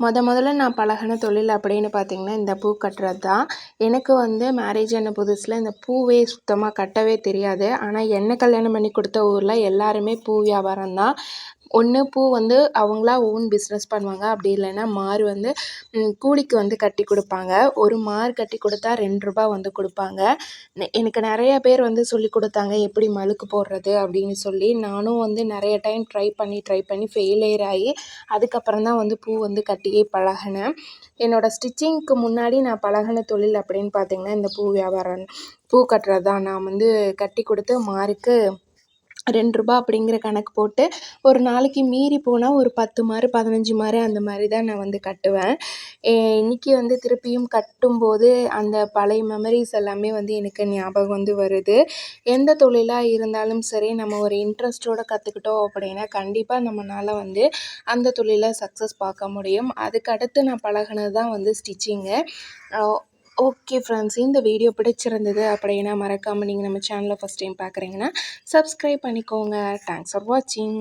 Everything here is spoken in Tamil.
முதல்ல நான் பழகின தொழில் அப்படின்னு பார்த்தீங்கன்னா, இந்த பூ கட்டுறது தான். எனக்கு வந்து மேரேஜ் ஆன புதுசில் இந்த பூவே சுத்தமாக கட்டவே தெரியாது. ஆனால் என்ன கல்யாணம் பண்ணி கொடுத்த ஊரில் எல்லாருமே பூ வியாபாரம் தான். ஒன்று பூ வந்து அவங்களா ஓன் பிஸ்னஸ் பண்ணுவாங்க. அப்படி இல்லைன்னா மார் வந்து கூலிக்கு வந்து கட்டி கொடுப்பாங்க. ஒரு மார் கட்டி கொடுத்தா ரூ. 2 வந்து கொடுப்பாங்க. எனக்கு நிறைய பேர் வந்து சொல்லிக் கொடுத்தாங்க எப்படி மழுக்கு போடுறது அப்படின்னு சொல்லி. நானும் வந்து நிறைய டைம் ட்ரை பண்ணி ஃபெயிலியர் ஆகி அதுக்கப்புறம் தான் வந்து பூ வந்து கட்டியே பழகினேன். என்னோடய ஸ்டிச்சிங்க்கு முன்னாடி நான் பழகின தொழில் அப்படின்னு பார்த்தீங்கன்னா, இந்த பூ வியாபாரம், பூ கட்டுறது தான். நான் வந்து கட்டி கொடுத்து மாருக்கு ரூ. 2 அப்படிங்கிற கணக்கு போட்டு ஒரு நாளைக்கு மீறி போனால் ஒரு 10 மாரு 15 மாரு அந்த மாதிரி தான் நான் வந்து கட்டுவேன். இன்றைக்கி வந்து திருப்பியும் கட்டும்போது அந்த பழைய மெமரிஸ் எல்லாமே வந்து எனக்கு ஞாபகம் வந்து வருது. எந்த தொழிலாக இருந்தாலும் சரி, நம்ம ஒரு இன்ட்ரெஸ்ட்டோடு கற்றுக்கிட்டோம் அப்படின்னா கண்டிப்பாக நம்மளால வந்து அந்த தொழிலில் சக்ஸஸ் பார்க்க முடியும். அதுக்கு அடுத்து நான் பழகினது தான் வந்து ஸ்டிச்சிங்கு. ஓகே ஃப்ரெண்ட்ஸ், இந்த வீடியோ பிடிச்சிருந்தது அப்படின்னா மறக்காமல் நீங்கள் நம்ம சேனலை ஃபஸ்ட் டைம் பார்க்குறீங்கன்னா சப்ஸ்கிரைப் பண்ணிக்கோங்க. தேங்க்ஸ் ஃபார் வாட்சிங்.